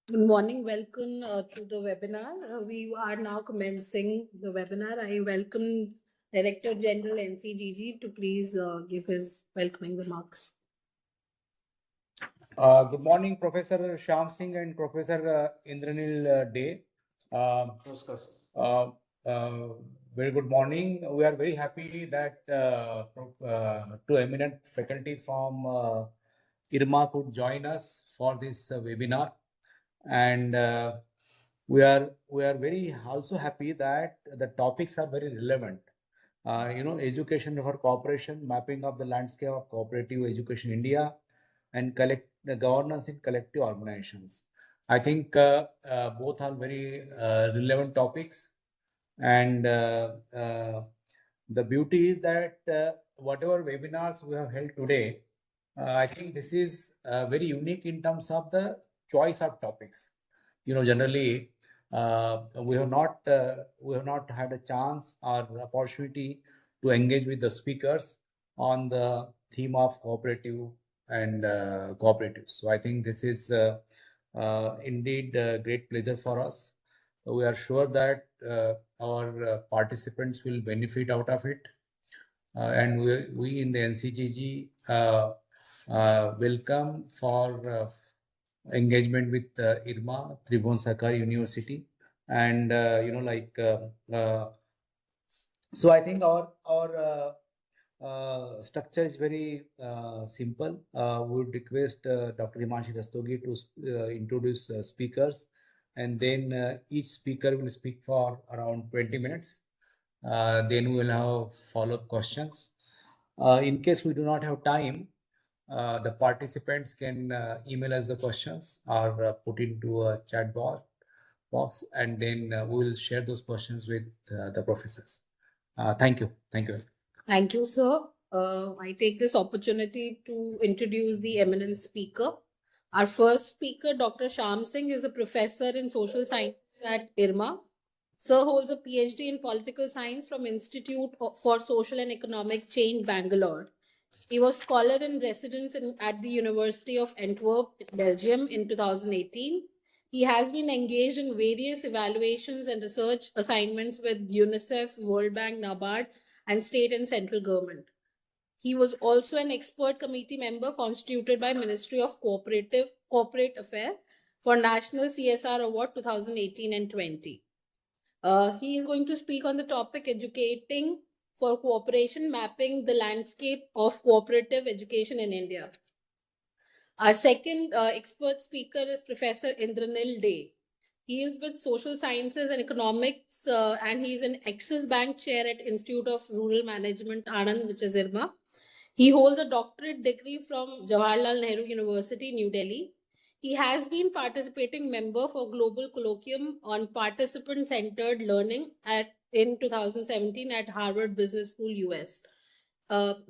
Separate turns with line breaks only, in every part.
Good morning. Welcome to the webinar. We are now commencing the webinar. I welcome Director General NCGG to please give his welcoming remarks.
Good morning, Professor Shyam Singh and Professor Indranil Day. Very good morning. We are very happy that two eminent faculty from IRMA could join us for this webinar, and we are very also happy that the topics are very relevant. Education for cooperation, mapping of the landscape of cooperative education in India, and the governance in collective organizations. I think both are very relevant topics, and the beauty is that whatever webinars we have held today, I think this is very unique in terms of the choice of topics. Generally we have not had a chance or opportunity to engage with the speakers on the theme of cooperative and cooperatives. So I think this is indeed a great pleasure for us. We are sure that our participants will benefit out of it, and we in the NCGG welcome for engagement with IRMA, Tribhuvan Sahakari University, and so I think our structure is very simple. We would request Dr. Himanshi Rastogi to introduce speakers, and then each speaker will speak for around 20 minutes. Then we will have follow-up questions. In case we do not have time, the participants can email us the questions or put into a chat box, and then we will share those questions with the professors. Thank you. Thank you.
Thank you, sir. I take this opportunity to introduce the eminent speaker. Our first speaker, Dr. Shyam Singh, is a professor in social science at IRMA. Sir holds a PhD in political science from Institute for Social and Economic Change, Bangalore. He was scholar in residence at the University of Antwerp, Belgium in 2018. He has been engaged in various evaluations and research assignments with UNICEF, World Bank, NABARD, and state and central government. He was also an expert committee member constituted by Ministry of Corporate Affairs for National CSR Award 2018 and 20. He is going to speak on the topic educating for cooperation, mapping the landscape of cooperative education in India. Our second expert speaker is Professor Indranil Day. He is with Social Sciences and Economics, and he is an Axis Bank chair at Institute of Rural Management Anand, which is IRMA. He holds a doctorate degree from Jawaharlal Nehru University, New Delhi. He has been participating member for Global Colloquium on Participant-Centered Learning in 2017 at Harvard Business School, US.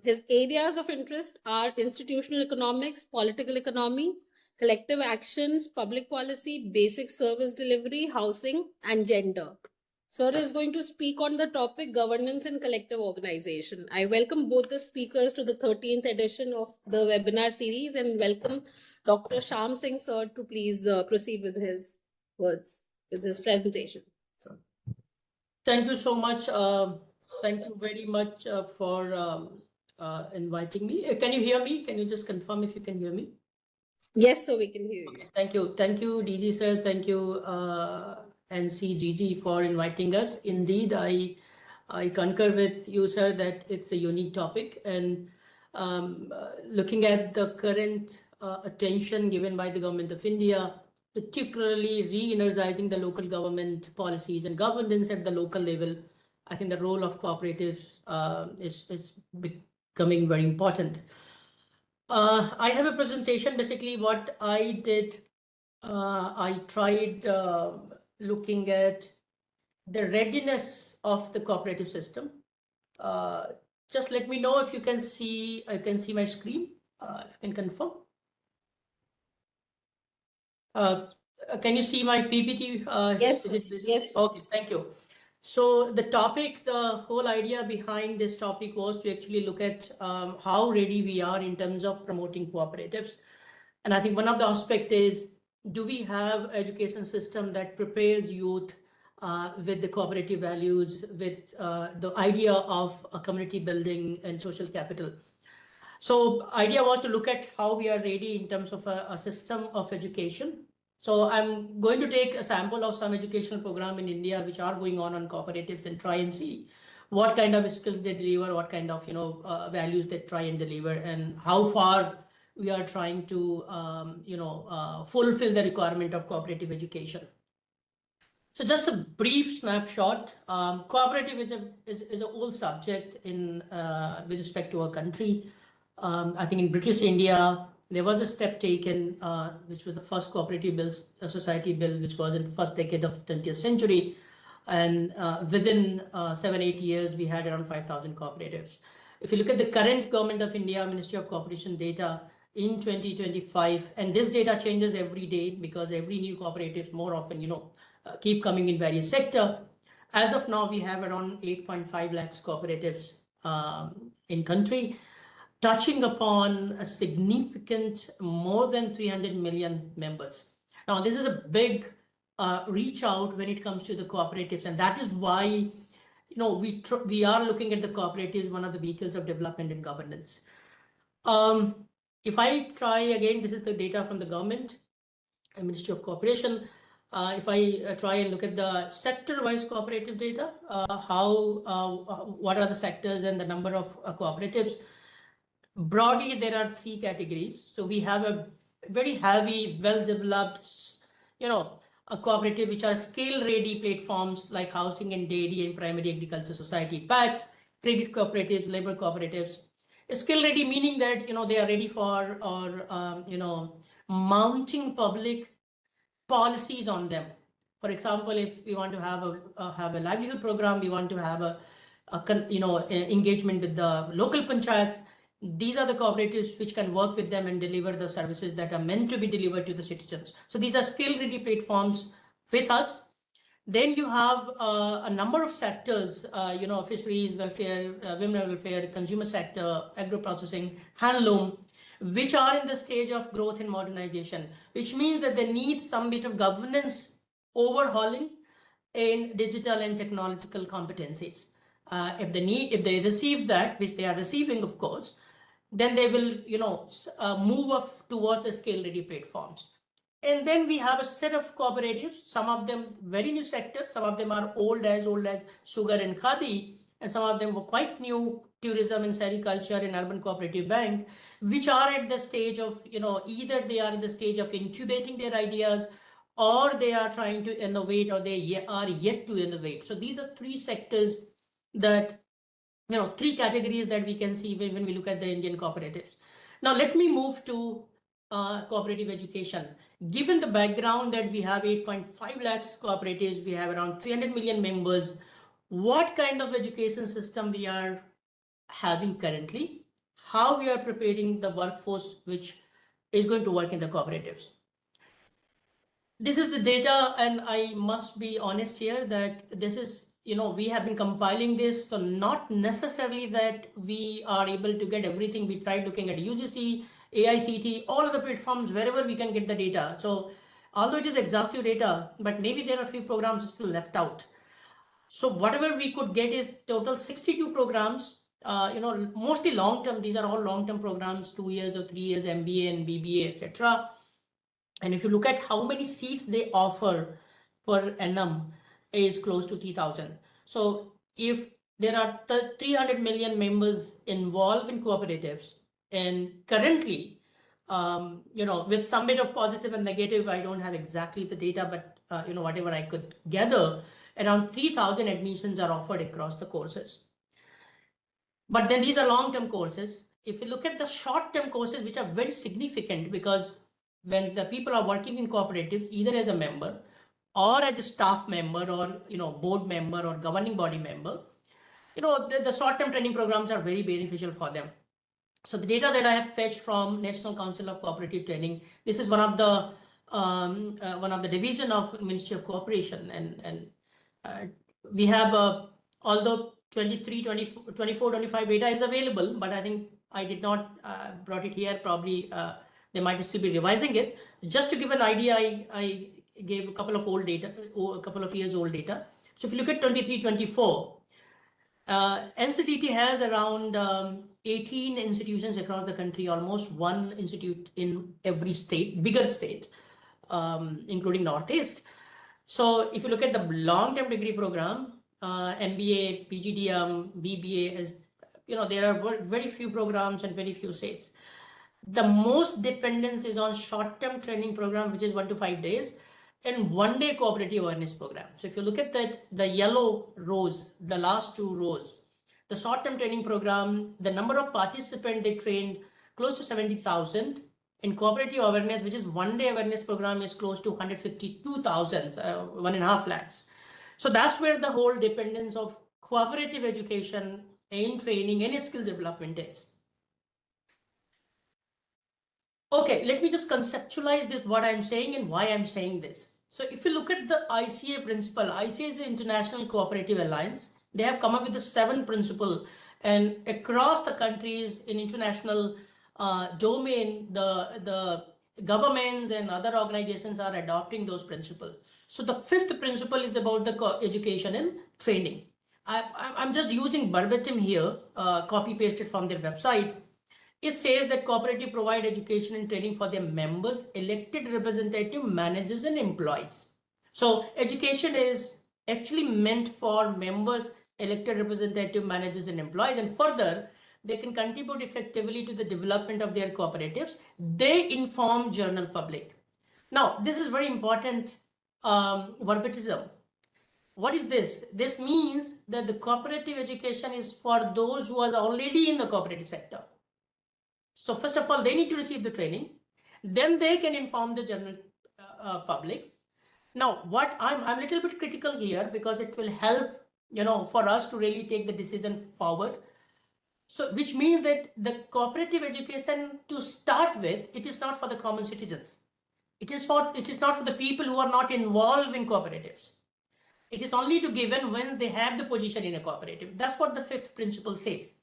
His areas of interest are institutional economics, political economy, collective actions, public policy, basic service delivery, housing, and gender. Sir is going to speak on the topic governance and collective organization. I welcome both the speakers to the 13th edition of the webinar series, and welcome Dr. Shyam Singh, sir, to please proceed with his words, with his presentation. So.
Thank you so much. Thank you very much for inviting me. Can you hear me? Can you just confirm if you can hear me?
Yes, sir, we can hear you.
Okay, thank you. Thank you, DG sir. Thank you, NCGG, for inviting us. Indeed, I concur with you, sir, that it's a unique topic. And looking at the current attention given by the government of India, particularly re-energizing the local government policies and governance at the local level, I think the role of cooperatives is becoming very important. I have a presentation. Basically, what I did, I tried looking at the readiness of the cooperative system. Just let me know if you can see. I can see my screen. If you can confirm. Can you see my PPT?
Yes.
Is it visible?
Yes.
Okay. Thank you. So the topic, the whole idea behind this topic was to actually look at how ready we are in terms of promoting cooperatives. And I think one of the aspects is do we have education system that prepares youth with the cooperative values, with the idea of community building and social capital? So idea was to look at how we are ready in terms of a system of education. So I'm going to take a sample of some educational program in India which are going on cooperatives and try and see what kind of skills they deliver, what kind of values they try and deliver, and how far we are trying to fulfill the requirement of cooperative education. So just a brief snapshot. Cooperative is an old subject in with respect to our country. I think in British India, there was a step taken, which was the first cooperative society bill, which was in the first decade of 20th century. And within 7-8 years, we had around 5,000 cooperatives. If you look at the current government of India, Ministry of Cooperation data in 2025, and this data changes every day because every new cooperative more often, keep coming in various sector. As of now, we have around 8.5 lakhs cooperatives in country, touching upon a significant more than 300 million members. Now, this is a big reach out when it comes to the cooperatives, and that is why we are looking at the cooperatives, one of the vehicles of development and governance. If I try again, this is the data from the government and Ministry of Cooperation. If I try and look at the sector-wise cooperative data, what are the sectors and the number of cooperatives? Broadly, there are 3 categories. So we have a very heavy, well-developed, a cooperative which are scale-ready platforms like housing and dairy and primary agriculture society, PACs, credit cooperatives, labor cooperatives. Skill-ready meaning that they are ready for mounting public policies on them. For example, if we want to have a livelihood program, we want to have a engagement with the local panchayats. These are the cooperatives which can work with them and deliver the services that are meant to be delivered to the citizens. So these are skill-ready platforms with us. Then you have a number of sectors, fisheries, welfare, women welfare, consumer sector, agro-processing, handloom, which are in the stage of growth and modernization, which means that they need some bit of governance overhauling in digital and technological competencies. If they receive that, which they are receiving, of course, then they will, move up towards the scale-ready platforms. And then we have a set of cooperatives, some of them very new sectors, some of them are old as sugar and khadi, and some of them were quite new, tourism and sericulture and urban cooperative bank, which are at the stage of, either they are in the stage of incubating their ideas, or they are trying to innovate, or they are yet to innovate. So these are 3 sectors that, 3 categories that we can see when we look at the Indian cooperatives. Now, let me move to cooperative education. Given the background that we have 8.5 lakhs cooperatives, we have around 300 million members, what kind of education system we are having currently, how we are preparing the workforce which is going to work in the cooperatives. This is the data, and I must be honest here that this is, we have been compiling this, so not necessarily that we are able to get everything. We tried looking at UGC, AICT, all of the platforms, wherever we can get the data. So although it is exhaustive data, but maybe there are a few programs still left out. So whatever we could get is total 62 programs, mostly long-term. These are all long-term programs, 2 years or 3 years, MBA and BBA, etc. And if you look at how many seats they offer per annum, is close to 3,000. So if there are 300 million members involved in cooperatives, and currently, with some bit of positive and negative, I don't have exactly the data, but whatever I could gather, around 3,000 admissions are offered across the courses. But then these are long-term courses. If you look at the short-term courses, which are very significant, because when the people are working in cooperatives, either as a member or as a staff member, or board member or governing body member, the short-term training programs are very beneficial for them. So the data that I have fetched from National Council of Cooperative Training, this is one of the division of Ministry of Cooperation, and we have although 23, 24, 25 data is available, but I think I did not brought it here. Probably They might still be revising it. Just to give an idea, I gave a couple of old data, a couple of years old data. So if you look at 23-24, NCGT has around 18 institutions across the country, almost one institute in every state, bigger state, including Northeast. So if you look at the long-term degree program, MBA, PGDM, BBA, there are very few programs and very few states. The most dependence is on short-term training program, which is 1 to 5 days, and one-day cooperative awareness program. So if you look at that, the yellow rows, the last two rows, the short-term training program, the number of participants they trained, close to 70,000. In cooperative awareness, which is one-day awareness program, is close to 152,000, 1.5 lakhs. So that's where the whole dependence of cooperative education and training and skill development is. Okay, let me just conceptualize this, what I'm saying and why I'm saying this. So if you look at the ICA principle, ICA is the International Cooperative Alliance. They have come up with the 7 principles, and across the countries in international domain, the governments and other organizations are adopting those principles. So the 5th principle is about the education and training. I'm just using verbatim here, copy pasted from their website. It says that cooperative provide education and training for their members, elected representative, managers, and employees. So education is actually meant for members, elected representative, managers, and employees. And further, they can contribute effectively to the development of their cooperatives. They inform general public. Now, this is very important verbatim. What is this? This means that the cooperative education is for those who are already in the cooperative sector. So first of all, they need to receive the training. Then they can inform the general public. Now, what I'm a little bit critical here because it will help, for us to really take the decision forward. So which means that the cooperative education to start with, it is not for the common citizens. It is not for the people who are not involved in cooperatives. It is only to given when they have the position in a cooperative. That's what the 5th principle says.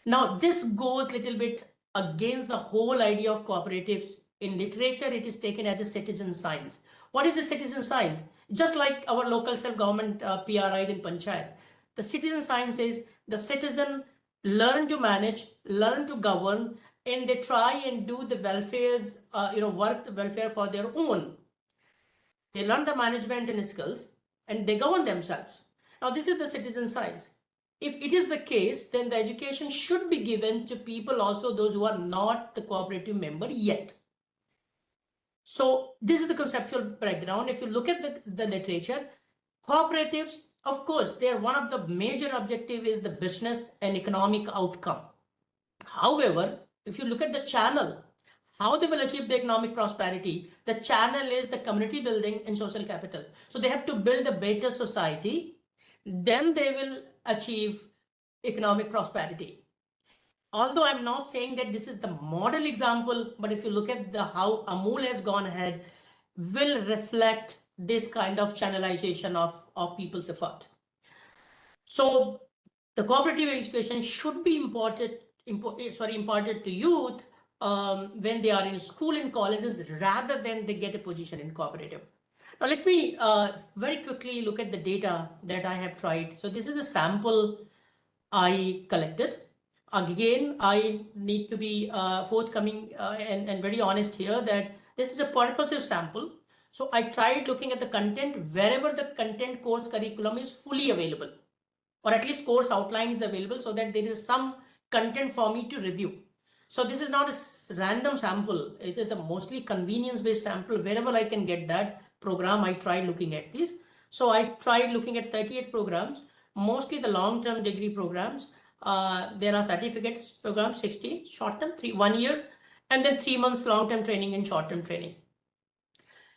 Now, this goes a little bit against the whole idea of cooperatives. In literature, it is taken as a citizen science. What is a citizen science? Just like our local self-government PRIs in Panchayat. The citizen science is the citizen learn to manage, learn to govern, and they try and do the welfare's, work the welfare for their own. They learn the management and skills, and they govern themselves. Now, this is the citizen science. If it is the case, then the education should be given to people also, those who are not the cooperative member yet. So this is the conceptual background. If you look at the literature, cooperatives, of course, they are one of the major objective is the business and economic outcome. However, if you look at the channel, how they will achieve the economic prosperity, the channel is the community building and social capital. So they have to build a better society, then they will achieve economic prosperity. Although I'm not saying that this is the model example, but if you look at how Amul has gone ahead, will reflect this kind of channelization of people's effort. So the cooperative education should be imparted to youth when they are in school and colleges rather than they get a position in cooperative. Now let me very quickly look at the data that I have tried. So this is a sample I collected. Again, I need to be forthcoming and very honest here that this is a purposive sample. So I tried looking at the content wherever the content course curriculum is fully available, or at least course outline is available so that there is some content for me to review. So this is not a random sample. It is a mostly convenience-based sample. Wherever I can get that program, I tried looking at this. So I tried looking at 38 programs, mostly the long-term degree programs. There are certificates programs, 60, short-term, 1 year, and then 3 months long-term training and short-term training.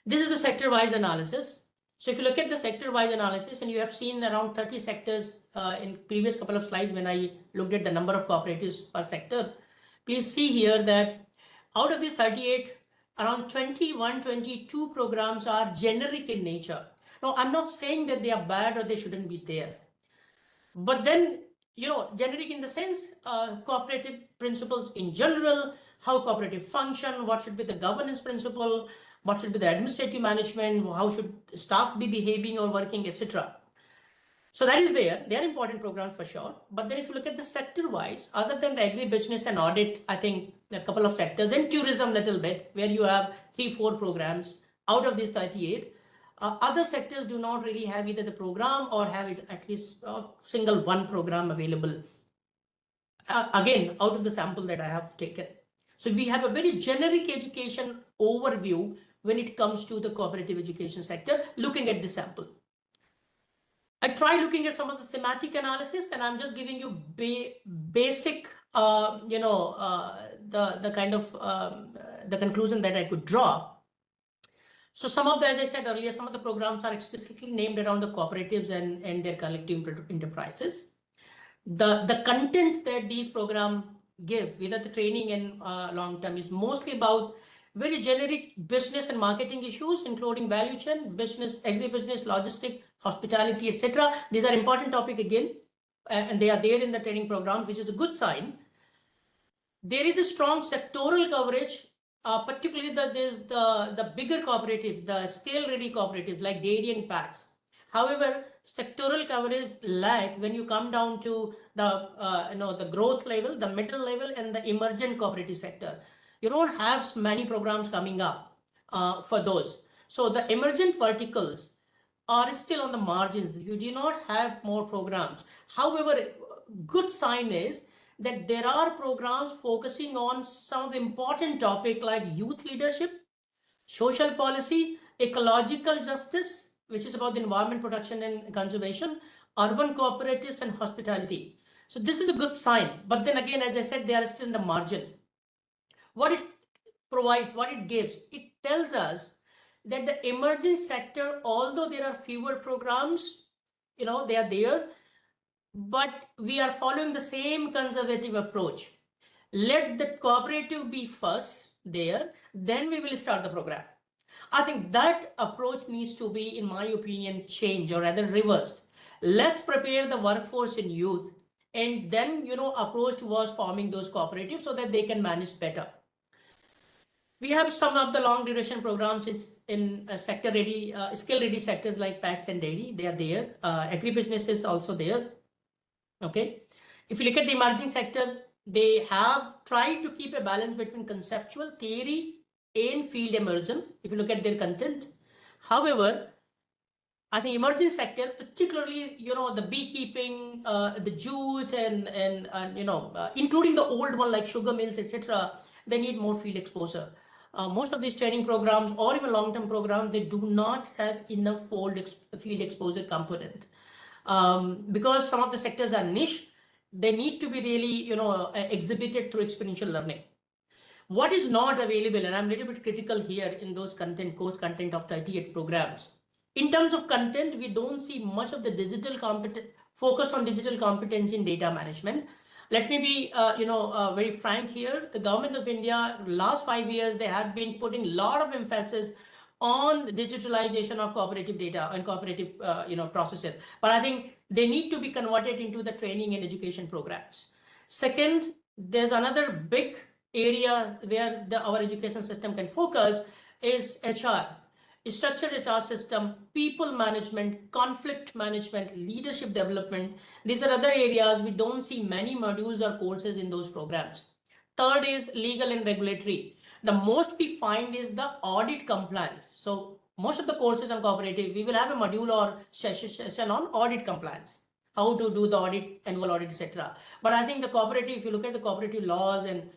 This is the sector-wise analysis. So if you look at the sector-wise analysis, and you have seen around 30 sectors in previous couple of slides when I looked at the number of cooperatives per sector, please see here that out of these 38, around 21, 22 programs are generic in nature. Now, I'm not saying that they are bad or they shouldn't be there. But then, generic in the sense, cooperative principles in general, how cooperative function, what should be the governance principle, what should be the administrative management, how should staff be behaving or working, etc. So that is there. They are important programs for sure. But then if you look at the sector-wise, other than the agri-business and audit, I think a couple of sectors, and tourism little bit, where you have 3-4 programs out of these 38. Other sectors do not really have either the program or have it at least a single one program available. Again, out of the sample that I have taken. So we have a very generic education overview when it comes to the cooperative education sector, looking at the sample. I try looking at some of the thematic analysis, and I'm just giving you basic, the kind of the conclusion that I could draw. So some of the, as I said earlier, some of the programs are explicitly named around the cooperatives and their collective enterprises. The content that these programs give, whether the training and long term, is mostly about very generic business and marketing issues, including value chain, business, agribusiness, logistic, hospitality, etc. These are important topics again, and they are there in the training program, which is a good sign. There is a strong sectoral coverage, particularly the bigger cooperatives, the scale-ready cooperatives like dairy and packs. However, sectoral coverage lag when you come down to the growth level, the middle level, and the emergent cooperative sector. You don't have many programs coming up for those. So the emergent verticals are still on the margins. You do not have more programs. However, good sign is that there are programs focusing on some of the important topics like youth leadership, social policy, ecological justice, which is about the environment protection and conservation, urban cooperatives, and hospitality. So this is a good sign. But then again, as I said, they are still in the margin. What it provides, what it gives, it tells us that the emerging sector, although there are fewer programs, they are there, but we are following the same conservative approach. Let the cooperative be first there, then we will start the program. I think that approach needs to be, in my opinion, changed, or rather reversed. Let's prepare the workforce in youth and then, approach towards forming those cooperatives so that they can manage better. We have some of the long duration programs in sector ready, skill ready sectors like packs and dairy. They are there. Agribusiness is also there. Okay. If you look at the emerging sector, they have tried to keep a balance between conceptual theory and field immersion. If you look at their content. However, I think emerging sector, particularly, the beekeeping, the jute and including the old one like sugar mills, etc., they need more field exposure. Most of these training programs or even long-term programs, they do not have enough field exposure component. Because some of the sectors are niche, they need to be really, exhibited through experiential learning. What is not available, and I'm a little bit critical here in those course content of 38 programs. In terms of content, we don't see much of the digital focus on digital competency in data management. Let me be, very frank here. The government of India, last 5 years, they have been putting a lot of emphasis on digitalization of cooperative data and cooperative, processes. But I think they need to be converted into the training and education programs. Second, there's another big area where our education system can focus is HR. Structured HR system, people management, conflict management, leadership development. These are other areas we don't see many modules or courses in those programs. Third is legal and regulatory. The most we find is the audit compliance. So most of the courses on cooperative, we will have a module or session on audit compliance, how to do the audit, annual audit, etc. But I think the cooperative, if you look at the cooperative laws and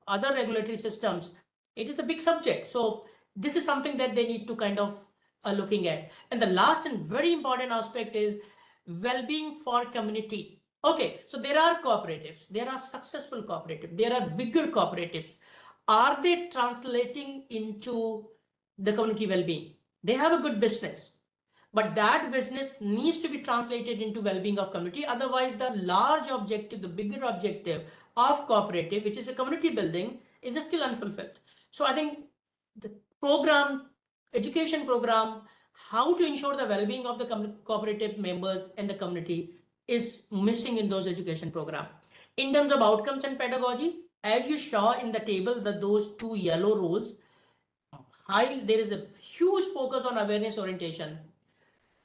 other regulatory systems, it is a big subject. So this is something that they need to kind of looking at. And the last and very important aspect is well-being for community. Okay, so there are cooperatives, there are successful cooperatives, there are bigger cooperatives. Are they translating into the community well-being? They have a good business, but that business needs to be translated into well-being of community. Otherwise, the large objective, the bigger objective of cooperative, which is a community building, is still unfulfilled. So I think the program, education program, how to ensure the well-being of the cooperative members and the community is missing in those education programs. In terms of outcomes and pedagogy, As you saw in the table, that those two yellow rows, there is a huge focus on awareness orientation,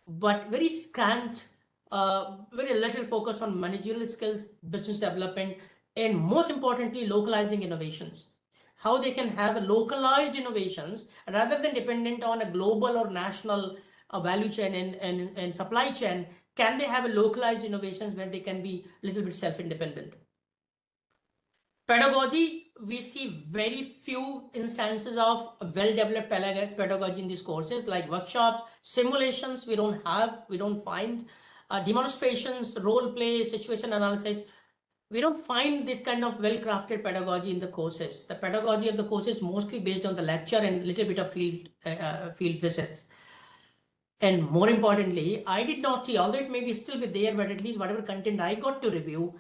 but very scant, very little focus on managerial skills, business development, and most importantly, localizing innovations. How they can have localized innovations rather than dependent on a global or national value chain and supply chain. Can they have a localized innovations where they can be a little bit self-independent? Pedagogy, we see very few instances of well-developed pedagogy in these courses, like workshops, simulations. We don't find demonstrations, role play, situation analysis. We don't find this kind of well-crafted pedagogy in the courses. The pedagogy of the course is mostly based on the lecture and a little bit of field visits. And more importantly, I did not see, although it may be still be there, but at least whatever content I got to review,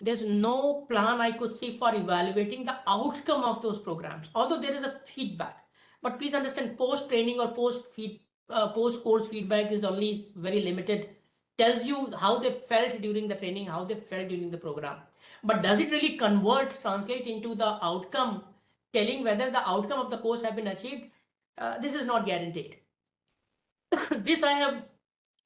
there's no plan I could see for evaluating the outcome of those programs, although there is a feedback. But please understand, post-training or post-course feedback is only very limited. Tells you how they felt during the training, how they felt during the program. But does it really translate into the outcome, telling whether the outcome of the course have been achieved? This is not guaranteed. This I have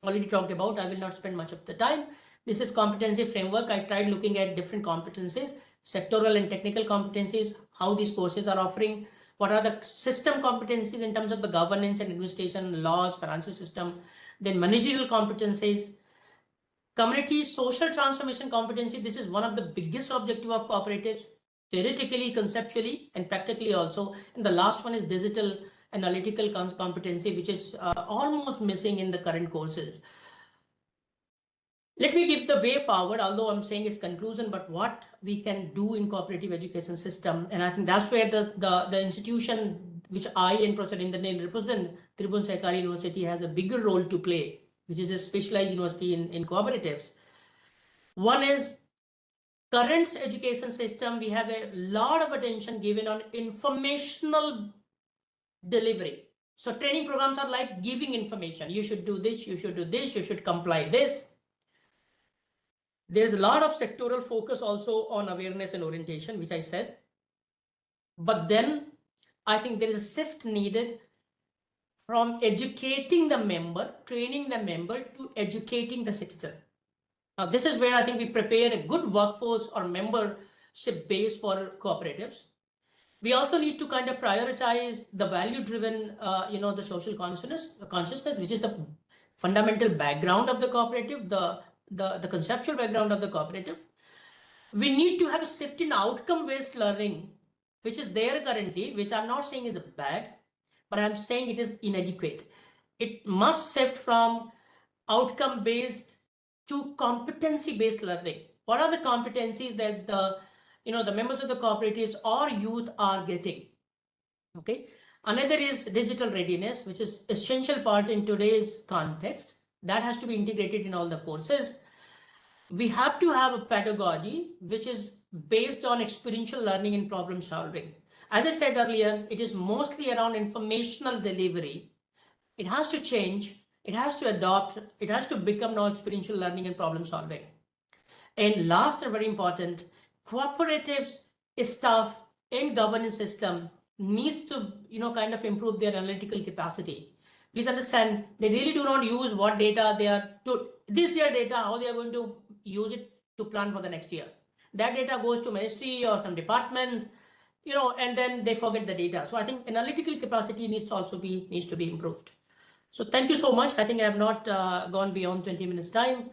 already talked about. I will not spend much of the time. This is competency framework. I tried looking at different competencies, sectoral and technical competencies, how these courses are offering, what are the system competencies in terms of the governance and administration, laws, financial system, then managerial competencies, community social transformation competency. This is one of the biggest objective of cooperatives, theoretically, conceptually, and practically also. And the last one is digital analytical competency, which is almost missing in the current courses. Let me give the way forward, although I'm saying it's conclusion, but what we can do in cooperative education system. And I think that's where the institution which I and Professor Indranil represent, Tribhuvan Sehakari University, has a bigger role to play, which is a specialized university in cooperatives. One is current education system. We have a lot of attention given on informational delivery. So training programs are like giving information. You should do this, you should do this, you should comply this. There's a lot of sectoral focus also on awareness and orientation, which I said. But then I think there is a shift needed from educating the member, training the member, to educating the citizen. Now, this is where I think we prepare a good workforce or membership base for cooperatives. We also need to kind of prioritize the value-driven, the social consciousness, which is the fundamental background of the cooperative, the conceptual background of the cooperative. We need to have a shift in outcome-based learning, which is there currently, which I'm not saying is bad, but I'm saying it is inadequate. It must shift from outcome-based to competency-based learning. What are the competencies that the members of the cooperatives or youth are getting? Okay. Another is digital readiness, which is essential part in today's context. That has to be integrated in all the courses. We have to have a pedagogy which is based on experiential learning and problem solving. As I said earlier, it is mostly around informational delivery. It has to change. It has to adopt. It has to become now experiential learning and problem solving. And last and very important, cooperatives staff and governance system needs to kind of improve their analytical capacity. Please understand, they really do not use what data they are to this year data, how they are going to use it to plan for the next year. That data goes to ministry or some departments, and then they forget the data. So I think analytical capacity needs to be improved. So thank you so much. I think I have not gone beyond 20 minutes time.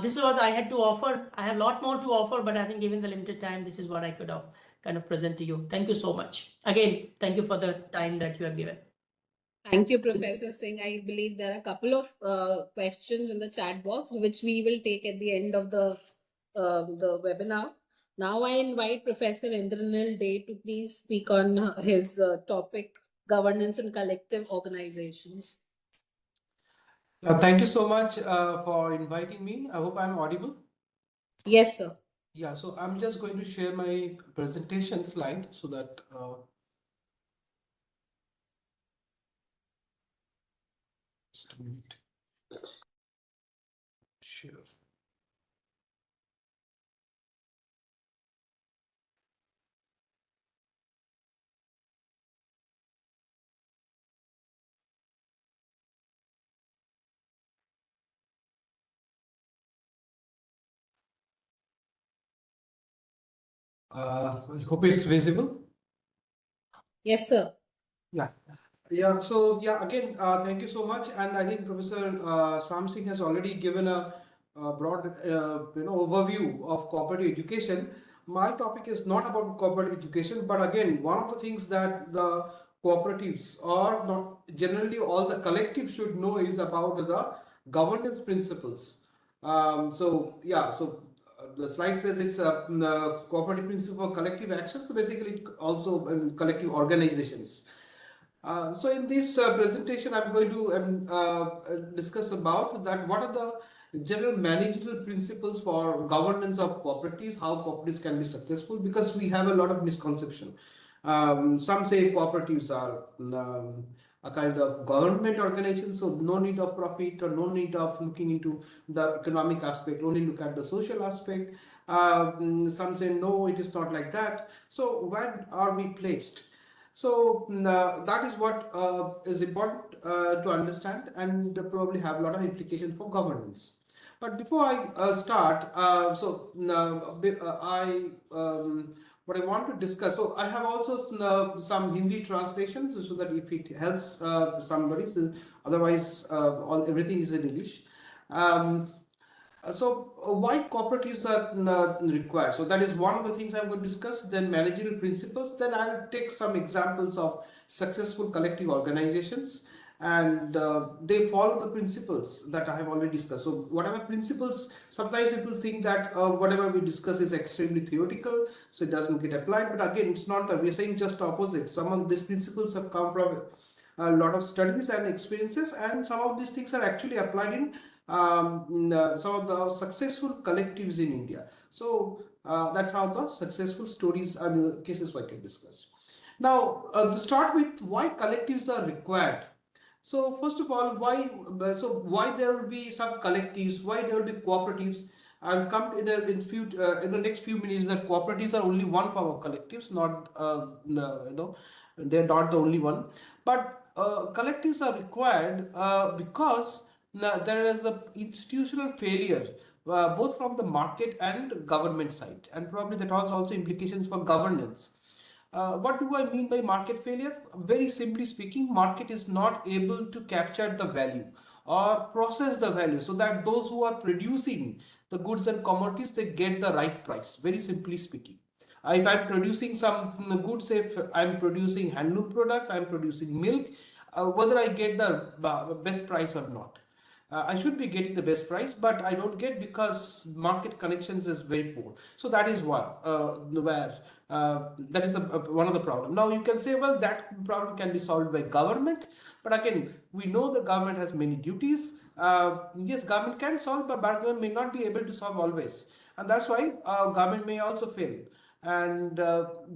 This is what I had to offer. I have a lot more to offer, but I think given the limited time, this is what I could have kind of present to you. Thank you so much. Again, thank you for the time that you have given.
Thank you, Professor Singh. I believe there are a couple of questions in the chat box, which we will take at the end of the webinar. Now I invite Professor Indranil Day to please speak on his topic, governance and collective organizations.
Thank you so much for inviting me. I hope I'm audible.
Yes, sir.
Yeah, so I'm just going to share my presentation slide so that just a minute. Sure. I hope it's visible.
Yes, sir.
Yeah. Yeah. So yeah, again, thank you so much. And I think Professor Shyam Singh has already given a, broad, overview of cooperative education. My topic is not about cooperative education, but again, one of the things that the cooperatives or not generally all the collectives should know is about the governance principles. So yeah, so the slide says it's a cooperative principle for collective action. So basically, also collective organizations. So in this presentation, I'm going to discuss about that. What are the general managerial principles for governance of cooperatives? How cooperatives can be successful? Because we have a lot of misconception. Some say cooperatives are a kind of government organization, so no need of profit or no need of looking into the economic aspect. Only look at the social aspect. Some say no, it is not like that. So where are we placed? So that is what is important to understand and probably have a lot of implications for governance. But before I start, what I want to discuss. So I have also some Hindi translations so that if it helps somebody. So otherwise, everything is in English. Um, why cooperatives are required? So that is one of the things I'm going to discuss. Then managerial principles. Then I'll take some examples of successful collective organizations, and they follow the principles that I have already discussed. So whatever principles, sometimes people think that whatever we discuss is extremely theoretical, so it doesn't get applied. But again, it's not that we're saying just opposite. Some of these principles have come from a lot of studies and experiences, and some of these things are actually applied in some of the successful collectives in India. So that's how the successful stories and cases we can discuss. Now, to start with, why collectives are required. So first of all, why there will be some collectives, why there will be cooperatives. I'll come in the next few minutes that cooperatives are only one form of collectives, not they're not the only one. But collectives are required because there is a institutional failure both from the market and government side, and probably that has also implications for governance. What do I mean by market failure? Very simply speaking, market is not able to capture the value or process the value so that those who are producing the goods and commodities, they get the right price. Very simply speaking. If I'm producing some goods, if I'm producing handloom products, I'm producing milk, whether I get the best price or not. I should be getting the best price, but I don't get because market connections is very poor. So that is one where that is one of the problem. Now you can say, well, that problem can be solved by government, but again, we know the government has many duties. Yes, government can solve, but government may not be able to solve always, and that's why government may also fail. And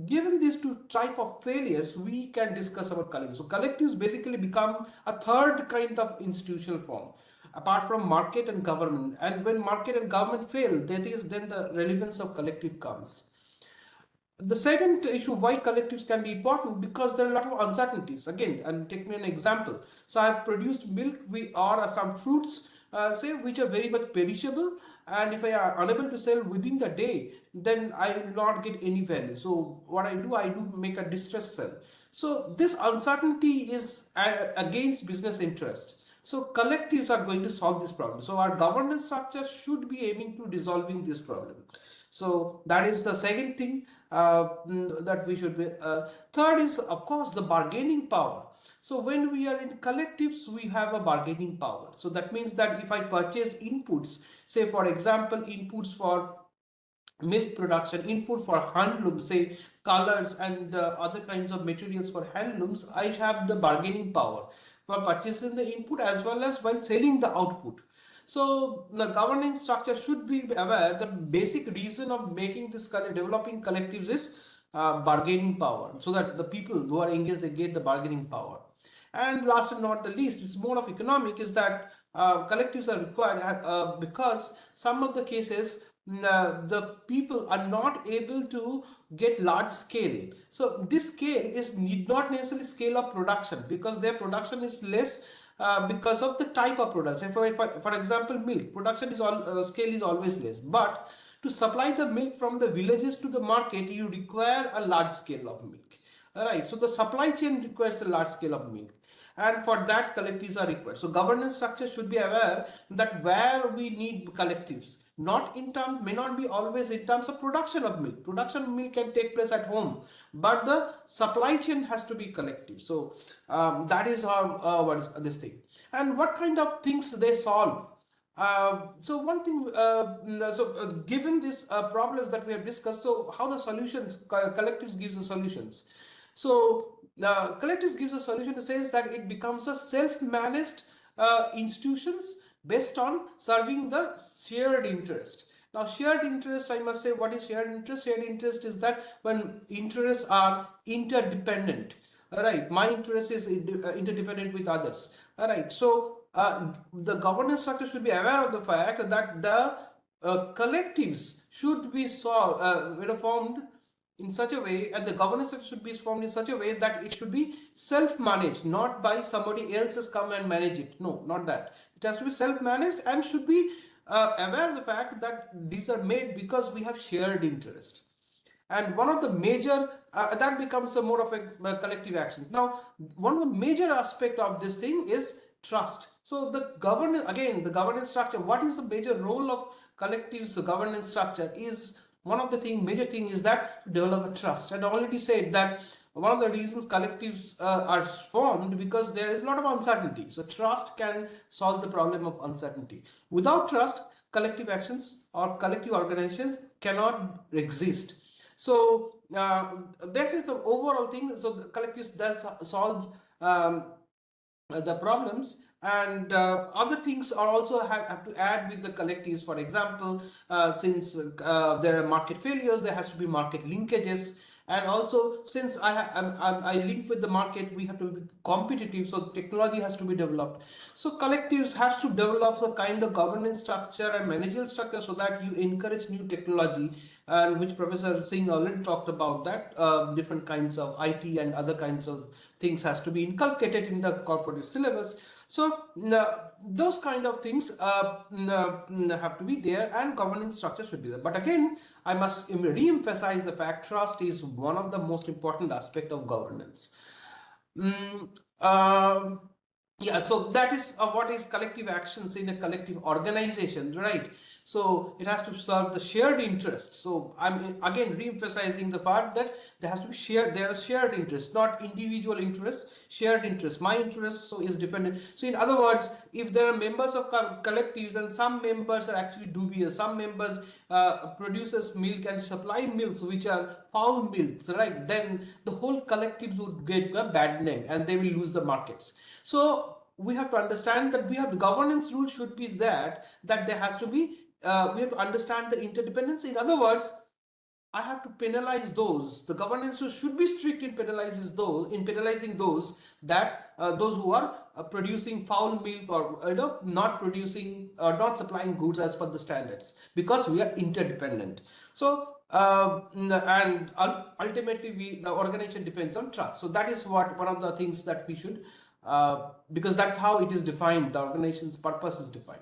given these two type of failures, we can discuss about collectives. So collectives basically become a third kind of institutional form apart from market and government. And when market and government fail, that is then the relevance of collective comes. The second issue why collectives can be important, because there are a lot of uncertainties. Again, and take me an example. So I have produced milk or some fruits, say, which are very much perishable, and if I are unable to sell within the day, then I will not get any value. So what I do make a distress sell. So this uncertainty is against business interests. So collectives are going to solve this problem. So our governance structure should be aiming to resolving this problem. So that is the second thing that we should be. Third is, of course, the bargaining power. So when we are in collectives, we have a bargaining power. So that means that if I purchase inputs, say for example, inputs for milk production, input for handloom, say colors and other kinds of materials for handlooms, I have the bargaining power for purchasing the input as well as while selling the output. So the governance structure should be aware the basic reason of making this developing collectives is bargaining power, so that the people who are engaged, they get the bargaining power. And last and not the least, it's more of economic, is that collectives are required because some of the cases the people are not able to get large scale. So this scale is need not necessarily scale of production, because their production is less because of the type of production. For example, milk production is all scale is always less, but To supply the milk from the villages to the market, you require a large scale of milk. All right, so the supply chain requires a large scale of milk, and for that collectives are required. So governance structure should be aware that where we need collectives, not in terms, may not be always in terms of production of milk. Production of milk can take place at home, but the supply chain has to be collective. So that is how what is this thing, and what kind of things they solve. So one thing, given these problems that we have discussed, so how the solutions, collectives gives the solutions. So collectives gives a solution to say that it becomes a self-managed institutions based on serving the shared interest. Now, shared interest, I must say, what is shared interest? Shared interest is that when interests are interdependent. All right, my interest is interdependent with others. All right, so the governance structure should be aware of the fact that the collectives should be formed in such a way, and the governance structure should be formed in such a way that it should be self-managed, not by somebody else's come and manage it. No, not that. It has to be self-managed and should be aware of the fact that these are made because we have shared interest. And one of the major, that becomes a more of a collective action. Now, one of the major aspect of this thing is trust. So the governance, again, the governance structure, what is the major role of collectives? The governance structure is one of the major thing is that to develop a trust. And I already said that one of the reasons collectives are formed because there is a lot of uncertainty. So trust can solve the problem of uncertainty. Without trust, collective actions or collective organizations cannot exist. So that is the overall thing. So the collectives does solve the problems, and other things are also have to add with the collectives. For example, since there are market failures, there has to be market linkages, and also since I link with the market, we have to be competitive, so technology has to be developed. So collectives have to develop a kind of governance structure and managerial structure so that you encourage new technology, and which Professor Singh already talked about that different kinds of IT and other kinds of things has to be inculcated in the corporate syllabus. So those kind of things have to be there, and governance structure should be there. But again, I must re-emphasize the fact trust is one of the most important aspect of governance. Yeah, so that is what is collective actions in a collective organization, right? So it has to serve the shared interest. So I'm again re-emphasizing the fact that there has to be shared, there are shared interests, not individual interests, shared interests. My interest so is dependent. So in other words, if there are members of collectives and some members are actually dubious, some members produces milk and supply milks which are foul milks, right? Then the whole collectives would get a bad name and they will lose the markets. So we have to understand that we have the governance rule should be that there has to be we have to understand the interdependence. In other words, I have to penalize those. The governance should be strict in penalizing those that those who are producing foul milk or not producing or not supplying goods as per the standards, because we are interdependent. So and ultimately the organization depends on trust. So that is what one of the things that we should because that's how it is defined. The organization's purpose is defined.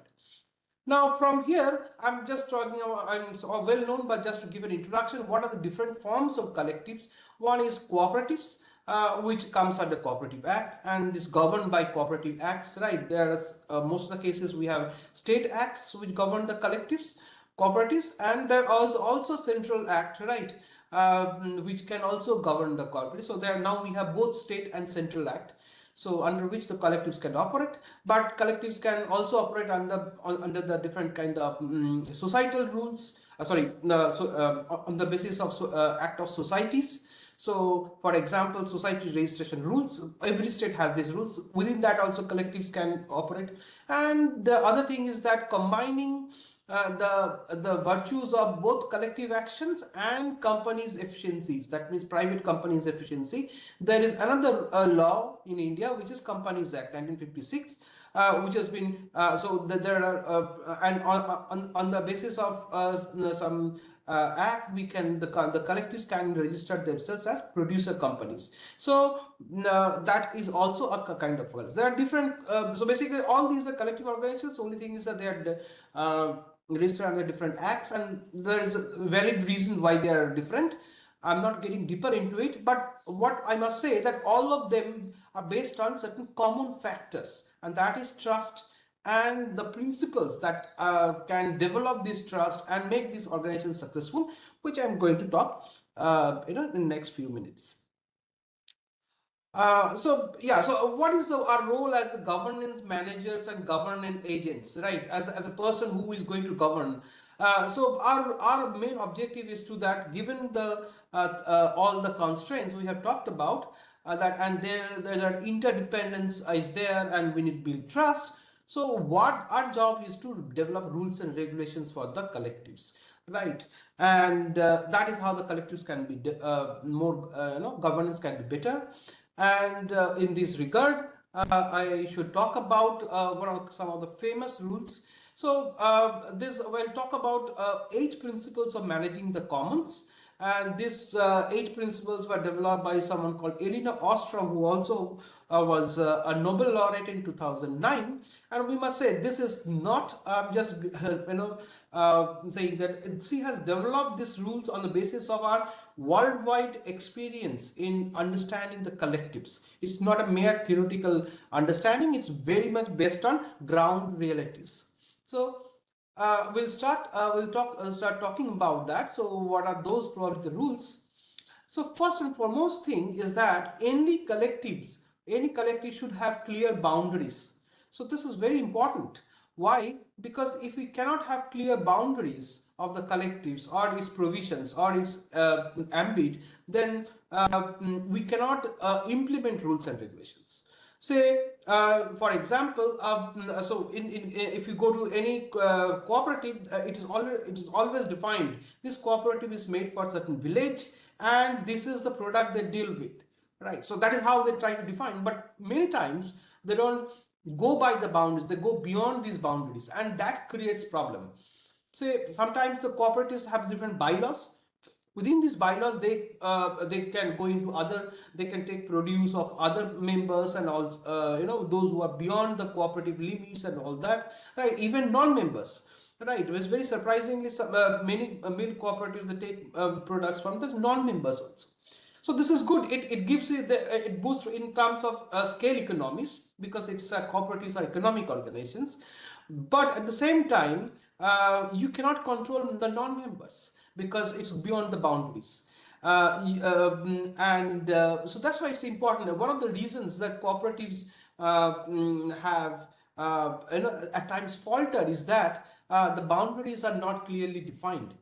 Now from here, I'm just talking about, I'm so well known, but just to give an introduction, what are the different forms of collectives? One is cooperatives, which comes under Cooperative Act and is governed by Cooperative Acts, right? There's most of the cases we have state acts which govern the cooperatives, and there is also Central Act, right? Which can also govern the cooperatives. So there now we have both state and Central Act, so under which the collectives can operate, but collectives can also operate under the different kind of societal rules, on the basis of Act of Societies. So for example, society registration rules, every state has these rules. Within that also collectives can operate. And the other thing is that combining the virtues of both collective actions and companies' efficiencies, that means private companies' efficiency. There is another law in India, which is Companies Act 1956, which has been there are and on the basis of some act, we can the collectives can register themselves as producer companies. So that is also a kind of, well, there are different so basically all these are collective organizations. Only thing is that they are registered under different acts, and there is a valid reason why they are different. I'm not getting deeper into it, but what I must say that all of them are based on certain common factors, and that is trust and the principles that can develop this trust and make these organizations successful, which I'm going to talk in the next few minutes. So what is our role as governance managers and governance agents, right? As a person who is going to govern. So our main objective is to that, given the all the constraints we have talked about, that and there are interdependence is there, and we need to build trust. So what our job is to develop rules and regulations for the collectives, right? And that is how the collectives can be more, governance can be better. And in this regard, I should talk about some of the famous rules. So we'll talk about 8 principles of managing the commons. And these 8 principles were developed by someone called Elinor Ostrom, who also was a Nobel laureate in 2009. And we must say this is not just saying that she has developed these rules on the basis of our worldwide experience in understanding the collectives. It's not a mere theoretical understanding, it's very much based on ground realities. So start talking about that. So what are those probably the rules? So first and foremost thing is that any collective should have clear boundaries. So this is very important. Why? Because if we cannot have clear boundaries of the collectives or its provisions or its ambit, then we cannot implement rules and regulations. Say, for example, if you go to any cooperative, it is always defined. This cooperative is made for a certain village, and this is the product they deal with, right? So that is how they try to define. But many times they don't go by the boundaries; they go beyond these boundaries, and that creates problem. Say sometimes the cooperatives have different bylaws. Within these bylaws, they can go into other, they can take produce of other members and all, those who are beyond the cooperative limits and all that, right? Even non-members, right? It was very surprisingly many milk cooperatives that take products from the non-members also. So this is good. It gives you it boosts in terms of scale economies, because it's cooperatives are economic organizations. But at the same time, you cannot control the non-members because it's beyond the boundaries. So that's why it's important. One of the reasons that cooperatives have at times faltered is that the boundaries are not clearly defined.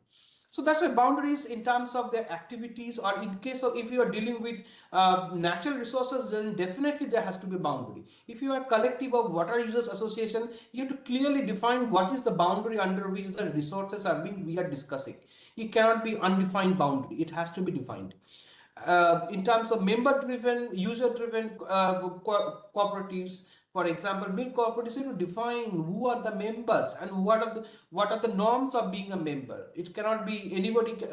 So that's why boundaries in terms of their activities, or in case of if you are dealing with natural resources, then definitely there has to be a boundary. If you are a collective of water users association, you have to clearly define what is the boundary under which the resources are being we are discussing. It cannot be undefined boundary. It has to be defined. In terms of member-driven, user-driven cooperatives, for example, milk cooperatives need to define who are the members and what are the norms of being a member. It cannot be anybody, who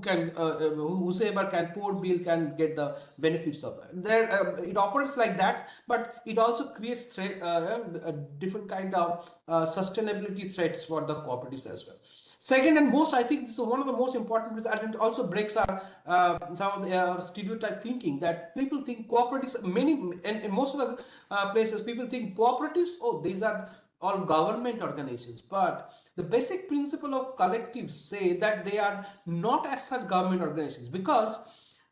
can whosoever can pour bill can get the benefits of it. There, it operates like that, but it also creates a different kind of sustainability threats for the cooperatives as well. Second and most, I think this is one of the most important, and it also breaks our some of the stereotype thinking that people think cooperatives, and in most of the places, people think cooperatives, oh, these are all government organizations. But the basic principle of collectives say that they are not as such government organizations, because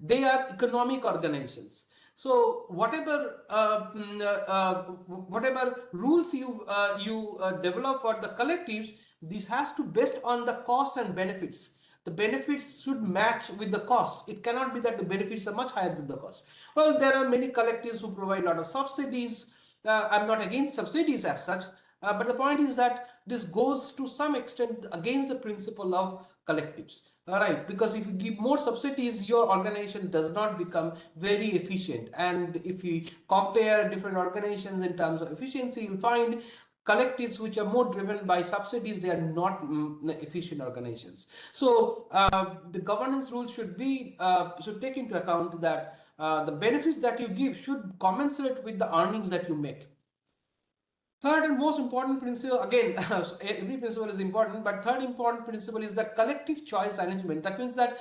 they are economic organizations. So whatever rules you develop for the collectives, this has to based on the cost and benefits. The benefits should match with the cost. It cannot be that the benefits are much higher than the cost. Well, there are many collectives who provide a lot of subsidies. I'm not against subsidies as such, but the point is that this goes to some extent against the principle of collectives. All right, because if you give more subsidies, your organization does not become very efficient. And if you compare different organizations in terms of efficiency, you'll find collectives which are more driven by subsidies, they are not efficient organizations. So the governance rules should take into account that the benefits that you give should commensurate with the earnings that you make. Third and most important principle, again, every principle is important, but third important principle is that collective choice arrangement. That means that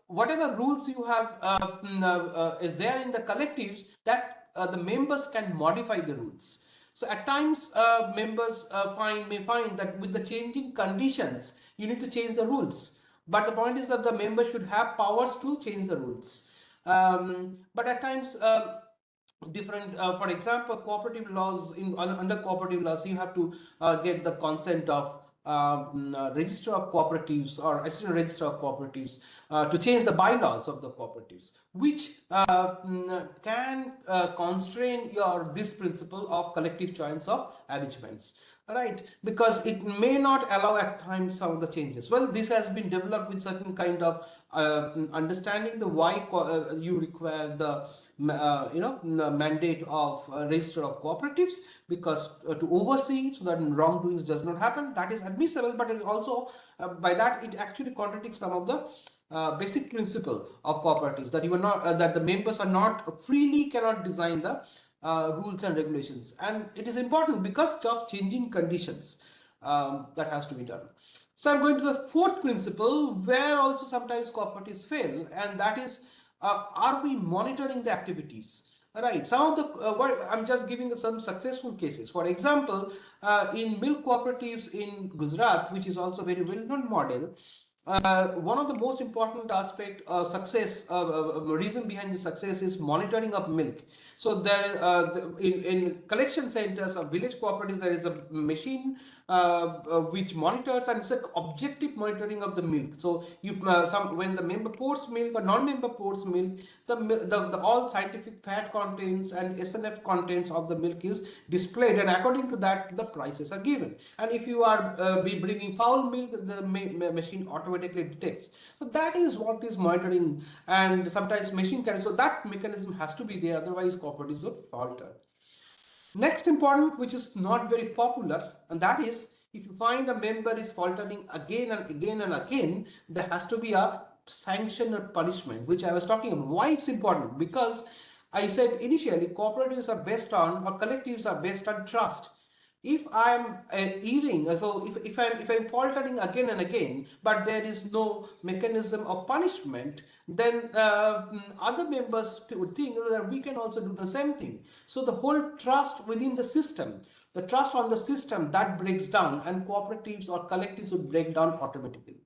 whatever rules you have is there in the collectives, that the members can modify the rules. So at times members may find that with the changing conditions, you need to change the rules. But the point is that the members should have powers to change the rules. But at times different for example, cooperative laws, under cooperative laws you have to get the consent of register of cooperatives or assistant register of cooperatives to change the bylaws of the cooperatives, which can constrain your this principle of collective choice of arrangements, right? Because it may not allow at times some of the changes. Well, this has been developed with certain kind of understanding the why you require the mandate of register of cooperatives, because to oversee so that wrongdoings does not happen, that is admissible, but it also by that it actually contradicts some of the basic principle of cooperatives, that you are not that the members are not freely cannot design the rules and regulations, and it is important because of changing conditions that has to be done. So I'm going to the fourth principle, where also sometimes cooperatives fail, and that is, are we monitoring the activities? Right. Some of the I'm just giving some successful cases. For example, in milk cooperatives in Gujarat, which is also very well-known model, one of the most important aspect success reason behind the success is monitoring of milk. So there in collection centers or village cooperatives, there is a machine which monitors, and it's an objective monitoring of the milk. So you when the member pours milk or non-member pours milk, the all scientific fat contents and SNF contents of the milk is displayed, and according to that the prices are given. And if you are be bringing foul milk, the machine automatically detects. So that is what is monitoring, and sometimes machine can, so that mechanism has to be there, otherwise cooperatives would falter. Next important, which is not very popular, and that is, if you find a member is faltering again and again and again, there has to be a sanction or punishment, which I was talking about. Why it's important? Because I said initially cooperatives are based on, or collectives are based on trust. If I'm so if I'm faltering again and again, but there is no mechanism of punishment, then other members would think that we can also do the same thing. So the whole trust within the system, the trust on the system, that breaks down, and cooperatives or collectives would break down automatically.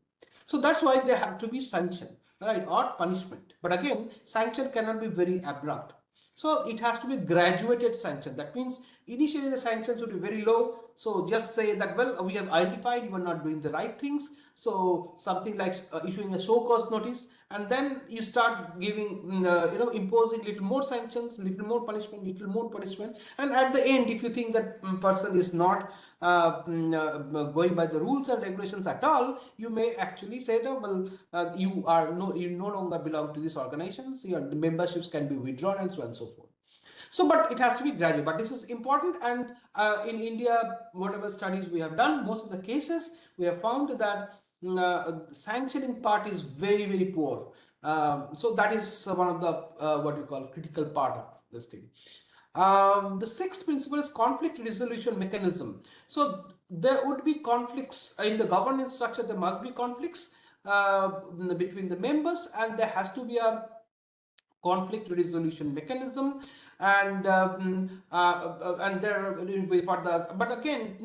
So that's why there have to be sanction, right, or punishment. But again, sanction cannot be very abrupt. So it has to be graduated sanction. That means initially the sanctions would be very low. So just say that, well, we have identified you are not doing the right things. So something like issuing a show cause notice, and then you start giving, imposing little more sanctions, little more punishment, and at the end, if you think that person is not going by the rules and regulations at all, you may actually say that, well, you no longer belong to these organizations. Your memberships can be withdrawn, and so on and so forth. So, but it has to be gradual. But this is important, and in India, whatever studies we have done, most of the cases we have found that sanctioning part is very, very poor. So that is one of the what you call critical part of this thing. The sixth principle is conflict resolution mechanism. So there would be conflicts in the governance structure. There must be conflicts between the members, and there has to be a conflict resolution mechanism, and there for the, but again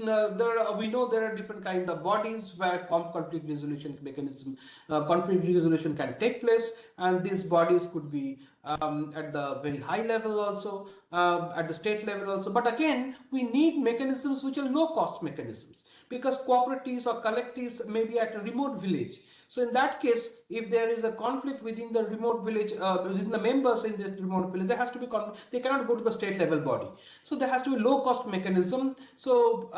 we know there are different kind of bodies where conflict resolution mechanism, conflict resolution can take place, and these bodies could be at the very high level also, at the state level also. But again, we need mechanisms which are low cost mechanisms, because cooperatives or collectives may be at a remote village. So in that case, if there is a conflict within the remote village, within the members in this remote village, there has to be they cannot go to the state level body. So there has to be low cost mechanism. So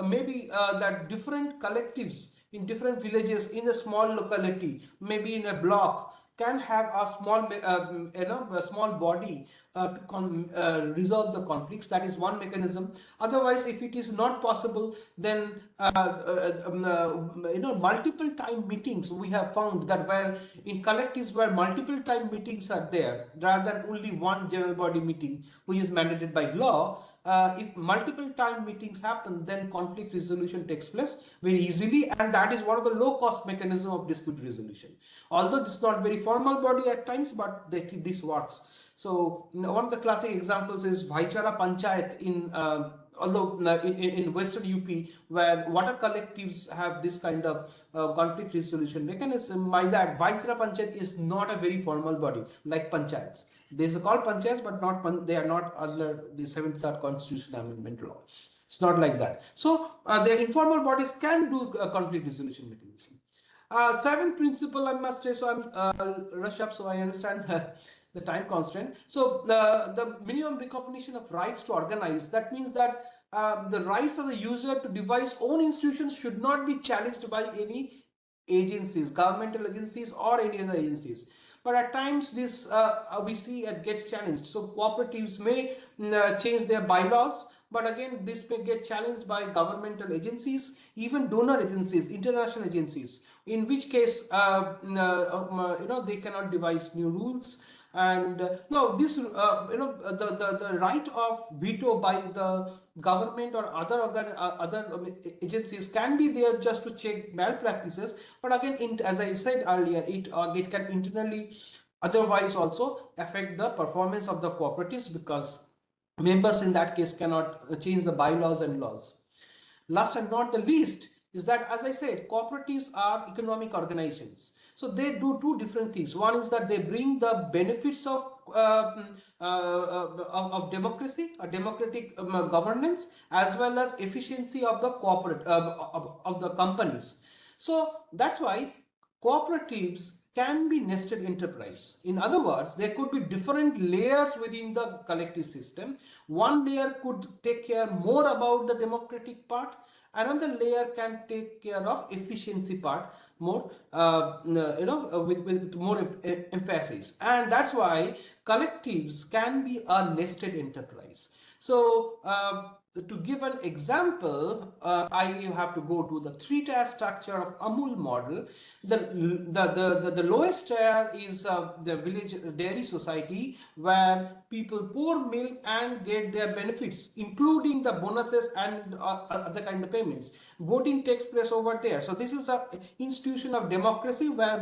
maybe that different collectives in different villages in a small locality, maybe in a block, can have a small a small body to resolve the conflicts. That is one mechanism. Otherwise, if it is not possible, then multiple time meetings, we have found that where in collectives where multiple time meetings are there, rather than only one general body meeting which is mandated by law, if multiple time meetings happen, then conflict resolution takes place very easily, and that is one of the low cost mechanism of dispute resolution. Although this is not very formal body at times, but this works. So one of the classic examples is Bhaichara Panchayat in although in Western UP, where water collectives have this kind of conflict resolution mechanism, by that Bhaichara Panchayat is not a very formal body like panchayats. They are called panchayats, but they are not under the 73rd Constitution Amendment law. It's not like that. So the informal bodies can do a conflict resolution mechanism. Seventh principle, I must say, so I'll rush up so I understand the time constraint. So the minimum recognition of rights to organize, that means that the rights of the user to devise own institutions should not be challenged by any agencies, governmental agencies or any other agencies. But at times this we see it gets challenged. So cooperatives may change their bylaws, but again this may get challenged by governmental agencies, even donor agencies, international agencies, in which case they cannot devise new rules. And no, this the right of veto by the government or other agencies can be there just to check malpractices, but again, as I said earlier, it can internally otherwise also affect the performance of the cooperatives, because members in that case cannot change the bylaws and laws. Last and not the least is that, as I said, cooperatives are economic organizations. So they do two different things. One is that they bring the benefits of democracy, a democratic governance, as well as efficiency of the corporate of the companies. So that's why cooperatives can be nested enterprise. In other words, there could be different layers within the collective system. One layer could take care more about the democratic part. Another layer can take care of efficiency part more, with more emphasis. And that's why collectives can be a nested enterprise. So to give an example, I have to go to the three-tier structure of Amul model. The lowest tier is the village dairy society, where people pour milk and get their benefits, including the bonuses and other kind of payments. Voting takes place over there. So this is an institution of democracy where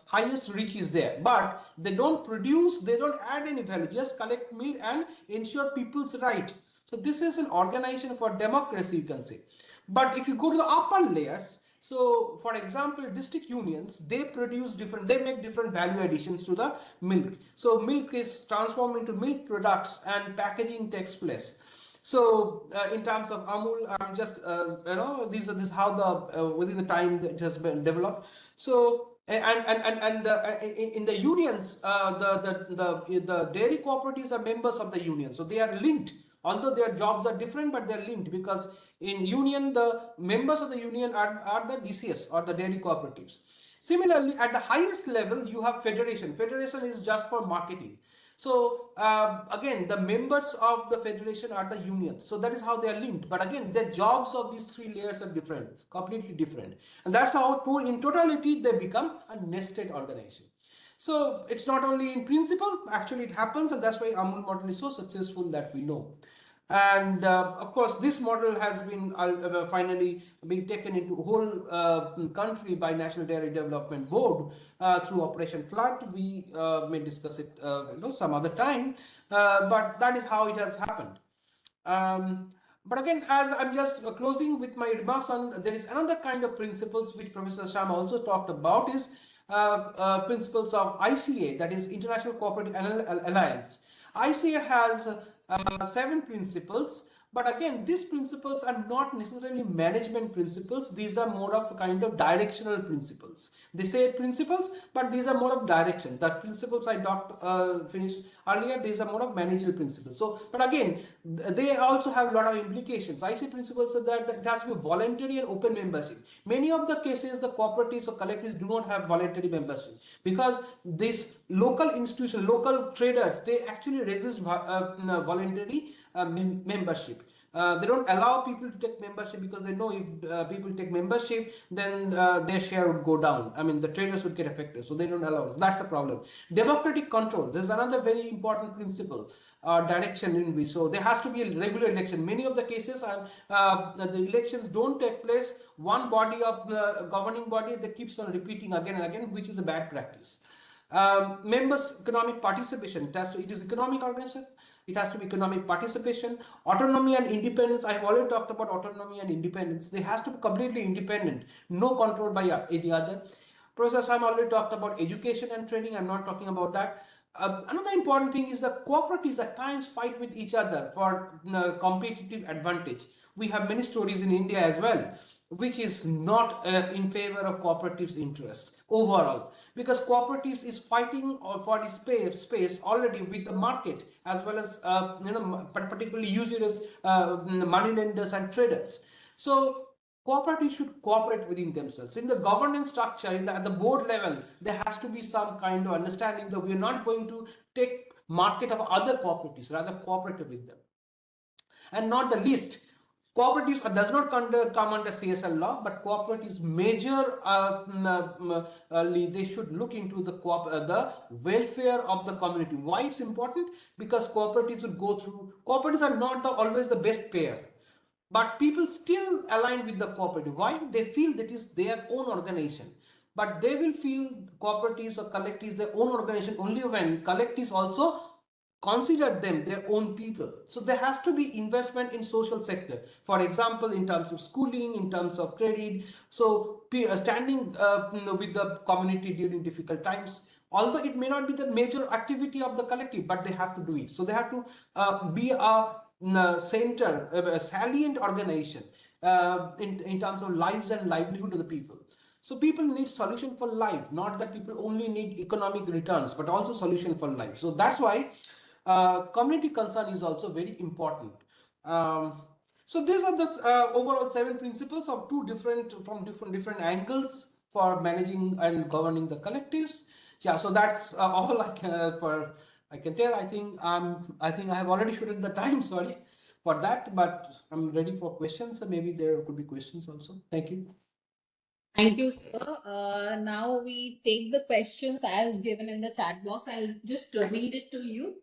highest reach is there. But they don't produce, they don't add any value, just collect milk and ensure people's right. So this is an organization for democracy, you can say. But if you go to the upper layers, so for example, district unions, they make different value additions to the milk. So milk is transformed into milk products and packaging takes place. So in terms of Amul, I'm just this is how the within the time that it has been developed. So in the unions, the dairy cooperatives are members of the union, so they are linked. Although their jobs are different, but they're linked, because in union, the members of the union are the DCS or the dairy cooperatives. Similarly, at the highest level, you have federation. Federation is just for marketing. So again, the members of the federation are the unions. So that is how they are linked. But again, the jobs of these three layers are different, completely different. And that's how in totality, they become a nested organization. So it's not only in principle, actually it happens, and that's why Amul model is so successful that we know. And of course, this model has been finally being taken into whole country by National Dairy Development Board through Operation Flood. We may discuss it some other time, but that is how it has happened. But again, as I'm just closing with my remarks on, there is another kind of principles which Professor Shyam also talked about, is principles of ICA, that is International Cooperative Alliance. ICA has 7 principles, but again, these principles are not necessarily management principles. These are more of a kind of directional principles. They say principles, but these are more of direction. The principles I finished earlier, these are more of managerial principles. So, but again, they also have a lot of implications. ICA principles are that it has to be voluntary and open membership. Many of the cases, the cooperatives or collectives do not have voluntary membership, because this local institutions, local traders, they actually resist voluntary membership. They don't allow people to take membership because they know if people take membership, then their share would go down. I mean, the traders would get affected, so they don't allow it. That's the problem. Democratic control. There's another very important principle. Direction in which, so there has to be a regular election. Many of the cases are the elections don't take place. One body of governing body that keeps on repeating again and again, which is a bad practice. Members' economic participation. It is economic organization. It has to be economic participation. Autonomy and independence. I've already talked about autonomy and independence. They has to be completely independent, no control by any other. Professor Sam already talked about education and training. I'm not talking about that. Another important thing is that cooperatives at times fight with each other for competitive advantage. We have many stories in India as well, which is not in favor of cooperatives' interest overall, because cooperatives is fighting for its space already with the market, as well as particularly users, money lenders and traders. So cooperatives should cooperate within themselves. In the governance structure, at the board level, there has to be some kind of understanding that we are not going to take market of other cooperatives, rather cooperative with them. And not the least, cooperatives does not come under CSL law, but cooperatives major they should look into the welfare of the community. Why it's important? Because cooperatives would go through, cooperatives are not always the best payer. But people still align with the cooperative. Why? They feel that is their own organization. But they will feel cooperatives or collectives their own organization only when collectives also consider them their own people. So there has to be investment in social sector. For example, in terms of schooling, in terms of credit. So standing with the community during difficult times. Although it may not be the major activity of the collective, but they have to do it. So they have to be a center, a salient organization in terms of lives and livelihood of the people. So people need solution for life, not that people only need economic returns, but also solution for life. So that's why community concern is also very important. So these are the overall 7 principles of different angles for managing and governing the collectives. Yeah, so that's all I can tell. I think I have already shorted the time. Sorry for that, but I'm ready for questions. So maybe there could be questions also. Thank you.
Thank you, sir. Now we take the questions as given in the chat box. I'll just read it to you.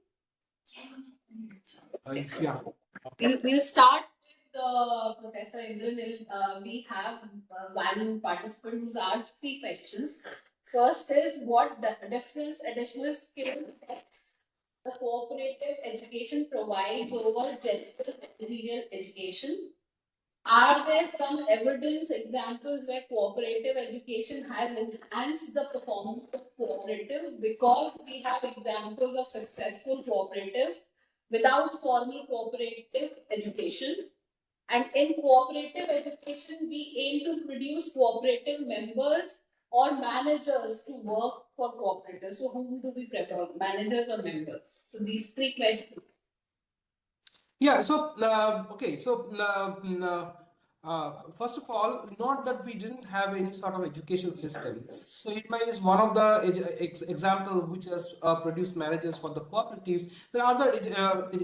Yeah.
We'll start with Professor Indranil. We have one participant who's asked 3 questions. First is, what difference additional skills the cooperative education provides over general managerial education? Are there some evidence examples where cooperative education has enhanced the performance of cooperatives? Because we have examples of successful cooperatives without formal cooperative education. And in cooperative education, we aim to produce cooperative members or managers to work for cooperatives. So whom do we prefer, managers or members? So these 3 questions.
Yeah, so okay, so first of all, not that we didn't have any sort of education system. So IRMA is one of the example which has produced managers for the cooperatives. There are other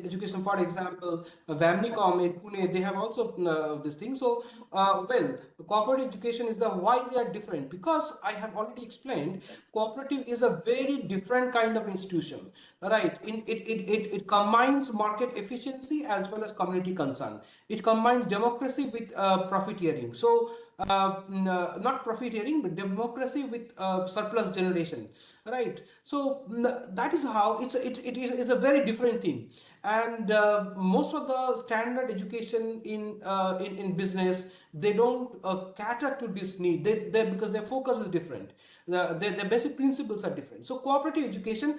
education, for example, Vamnicom in Pune, they have also this thing. So well, the cooperative education is why they are different, because I have already explained, cooperative is a very different kind of institution, right? It combines market efficiency as well as community concern. It combines democracy with profiteering. So not profiteering, but democracy with surplus generation, right? So that is how it is a very different thing. And most of the standard education in business, they don't cater to this need. They because their focus is different. Their basic principles are different. So cooperative education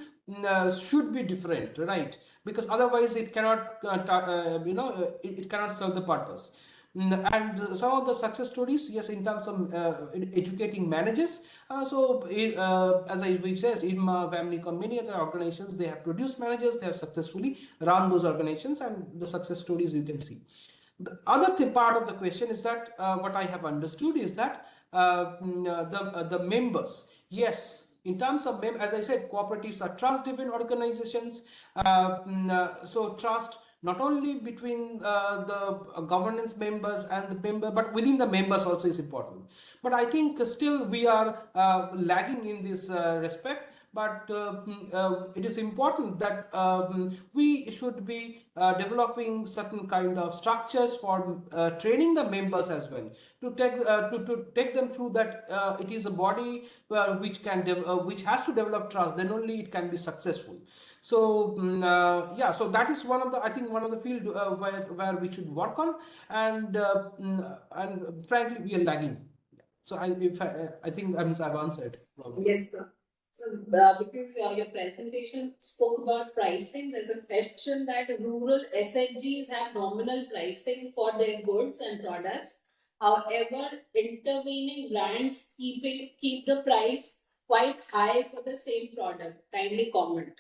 should be different, right? Because otherwise it cannot it cannot serve the purpose. And some of the success stories, yes, in terms of educating managers. As we said, IRMA, Vamnicom, many other organizations, they have produced managers, they have successfully run those organizations, and the success stories you can see. The other part of the question is that what I have understood is that the members, yes, In terms of, as I said, cooperatives are trust-driven organizations. So trust not only between the governance members and the member, but within the members also is important. But I think still we are lagging in this respect. But it is important that we should be developing certain kind of structures for training the members as well, to take them through that it is a body which has to develop trust, then only it can be successful. So yeah, so that is one of the, I think, one of the field where we should work on, and frankly we are lagging. So I think I've answered.
Yes, sir. So, because your presentation spoke about pricing, there's a question that rural SNGs have nominal pricing for their goods and products. However, intervening brands keep the price quite high for the same product. Kindly comment.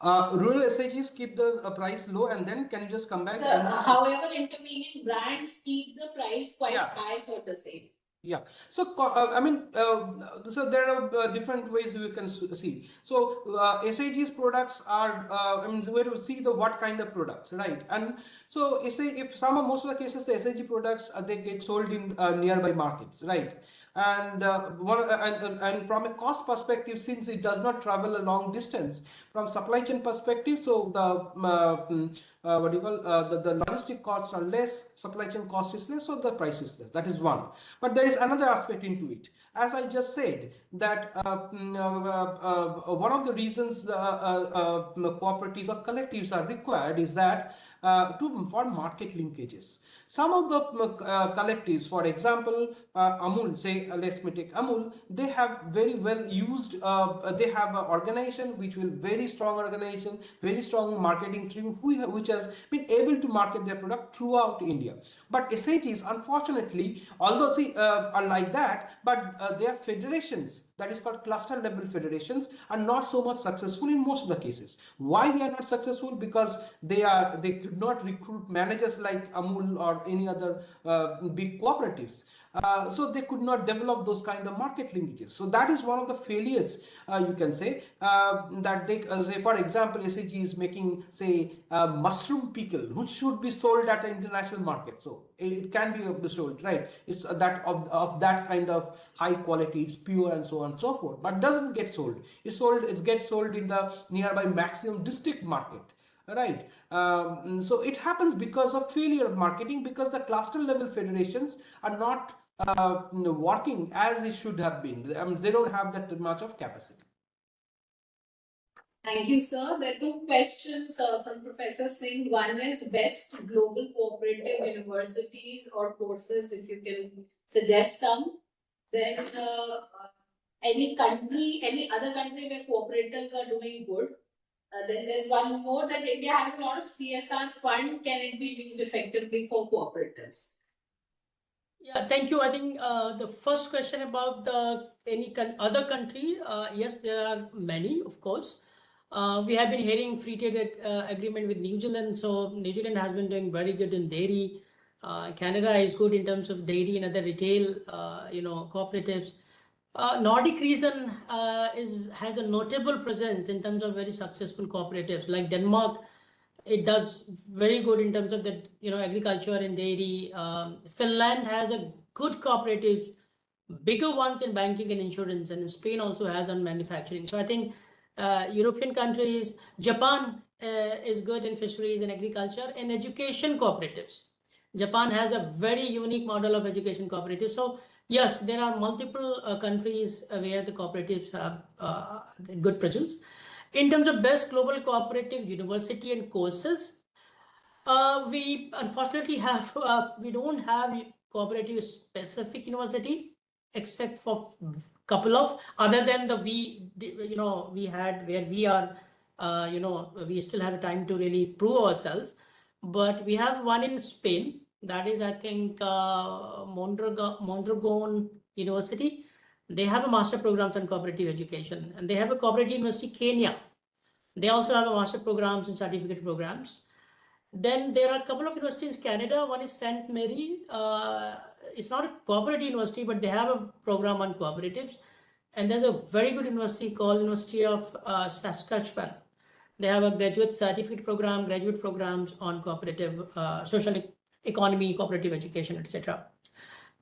Rural SHGs keep the price low, and then can you just come back?
Sir, however, intervening brands keep the price quite high for the same.
Yeah. So I mean, so there are different ways we can see. So SIG's products are, I mean, we have to see the what kind of products, right? And so if most of the cases the SIG products they get sold in nearby markets, right? And and from a cost perspective, since it does not travel a long distance, from supply chain perspective, so the what do you call the logistic costs are less, supply chain cost is less, so the price is less. That is one. But there is another aspect into it. As I just said, that one of the reasons cooperatives or collectives are required is that for market linkages. Some of the collectives, for example, Amul, say, let me take Amul, they have very well used, they have an organization which will very strong organization, very strong marketing team, which has been able to market their product throughout India. But SHGs, unfortunately, although are like that, but their federations, that is called cluster level federations, are not so much successful in most of the cases. Why they are not successful? Because they could not recruit managers like Amul or any other big cooperatives. So they could not develop those kind of market linkages. So that is one of the failures, you can say, that they say, for example, SHG is making, say, mushroom pickle, which should be sold at an international market. So it can be sold, right? It's that of that kind of high quality, it's pure and so on and so forth, but doesn't get sold. It gets sold in the nearby maximum district market. Right. So it happens because of failure of marketing, because the cluster level federations are not working as it should have been. They don't have that much of capacity.
Thank you, sir. There are two questions from Professor Singh. One is best global cooperative universities or courses, if you can suggest some. Then any other country where cooperatives are doing good. Then there's one more, that India has a lot of CSR fund. Can it be used effectively for cooperatives?
Yeah, thank you. I think the first question about any other country, yes, there are many, of course. We have been hearing free trade agreement with New Zealand. So New Zealand has been doing very good in dairy. Canada is good in terms of dairy and other retail, cooperatives. Nordic region has a notable presence in terms of very successful cooperatives. Like Denmark, it does very good in terms of the agriculture and dairy. Finland has a good cooperatives, bigger ones in banking and insurance, and Spain also has on manufacturing. So I think European countries, Japan is good in fisheries and agriculture and education cooperatives. Japan has a very unique model of education cooperatives. So yes, there are multiple countries where the cooperatives have good presence. In terms of best global cooperative university and courses, we unfortunately we don't have cooperative specific university, except for couple of, other than we had where we are, we still have time to really prove ourselves. But we have one in Spain, that is, I think, Mondragon University. They have a master programs on cooperative education, and they have a cooperative university Kenya. They also have a master programs and certificate programs. Then there are a couple of universities in Canada. One is St. Mary. It's not a cooperative university, but they have a program on cooperatives. And there's a very good university called University of Saskatchewan. They have a graduate certificate program, graduate programs on cooperative, social economy, cooperative education, etc.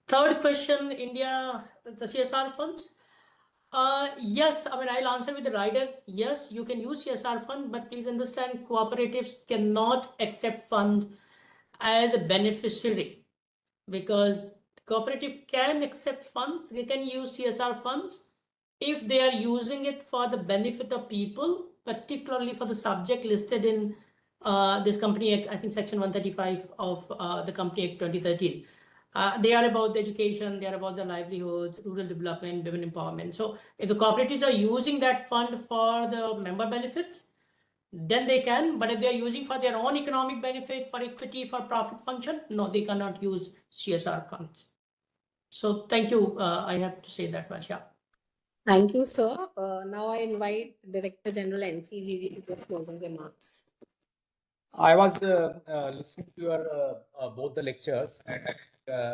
Third question, India, the CSR funds. Yes, I mean, I'll answer with the rider. Yes, you can use CSR fund, but please understand cooperatives cannot accept fund as a beneficiary, because cooperative can accept funds. They can use CSR funds if they are using it for the benefit of people, particularly for the subject listed in this Company Act, I think Section 135 of the Company Act 2013. They are about the education, they are about the livelihoods, rural development, women empowerment. So if the cooperatives are using that fund for the member benefits, then they can. But if they are using for their own economic benefit, for equity, for profit function, no, they cannot use CSR funds. So thank you. I have to say that much. Yeah.
Thank you, sir. Now I invite Director General NCGG to give closing remarks.
I was listening to your both the lectures, and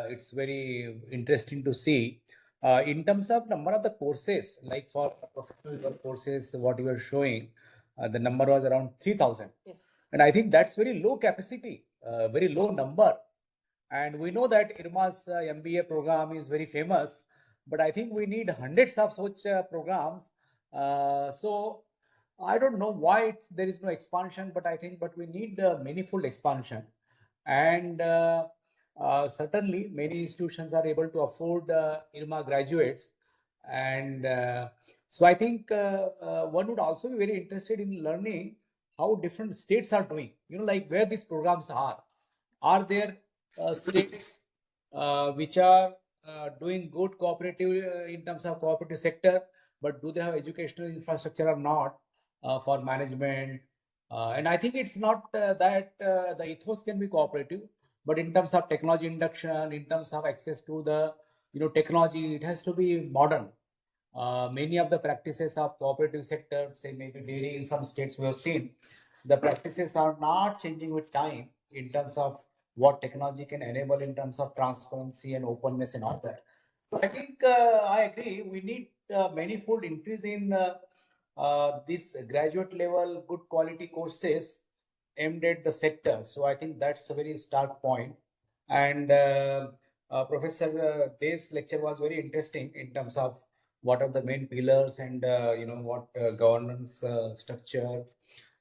it's very interesting to see in terms of number of the courses, like for professional courses, what you were showing, the number was around 3,000.
Yes.
And I think that's very low capacity, very low number. And we know that IRMA's MBA program is very famous, but I think we need hundreds of such programs. So I don't know why there is no expansion, but I think we need manifold expansion. And certainly many institutions are able to afford IRMA graduates. And so I think one would also be very interested in learning how different states are doing, like where these programs are. Are there states which are doing good cooperative in terms of cooperative sector, but do they have educational infrastructure or not for management? And I think it's not that the ethos can be cooperative, but in terms of technology induction, in terms of access to the technology, it has to be modern. Many of the practices of cooperative sector, say maybe dairy in some states we have seen, the practices are not changing with time in terms of what technology can enable in terms of transparency and openness and all that. So I think I agree. We need manifold increase in this graduate level, good quality courses aimed at the sector. So I think that's a very stark point. And Professor Day's lecture was very interesting in terms of what are the main pillars and what governance structure,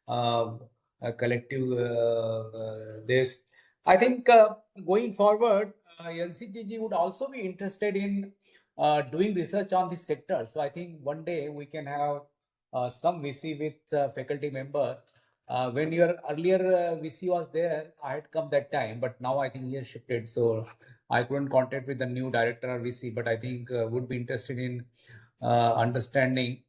collective this. I think going forward, NCGG would also be interested in doing research on this sector. So I think one day we can have some VC with faculty member. When your earlier VC was there, I had come that time, but now I think he has shifted. So I couldn't contact with the new director or VC, but I think would be interested in understanding.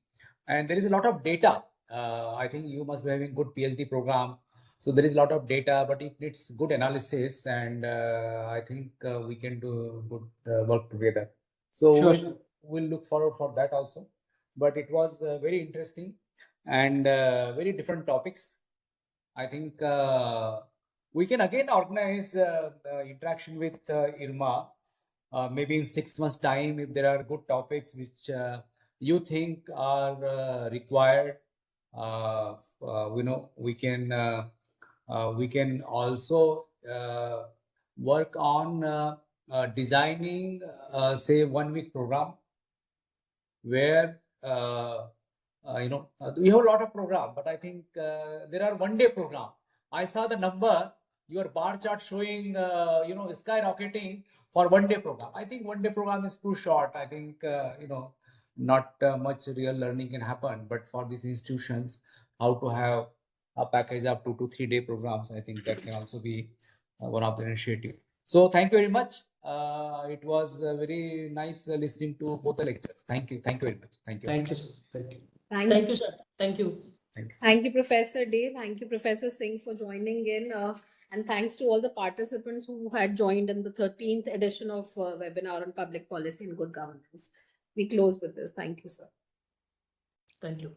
And there is a lot of data. I think you must be having good PhD program. So there is a lot of data, but it needs good analysis, and I think we can do good work together. So
Sure.
we'll look forward for that also. But it was very interesting and very different topics. I think we can again organize interaction with IRMA maybe in 6 months' time if there are good topics which you think are required. We can also work on designing, say, 1 week program where we have a lot of program, but I think there are 1 day program. I saw the number, your bar chart showing, skyrocketing for 1 day program. I think 1 day program is too short. I think, not much real learning can happen, but for these institutions, how to have a package of 2 to 3 day programs, I think that can also be one of the initiative. So thank you very much. It was very nice listening to both the lectures. Thank you. Thank you very much. Thank you.
Thank you, sir. Thank you.
Thank you, sir. Thank you.
Thank you, Professor Day. Thank you, Professor Singh, for joining in. And thanks to all the participants who had joined in the 13th edition of webinar on public policy and good governance. We close with this. Thank you, sir.
Thank you.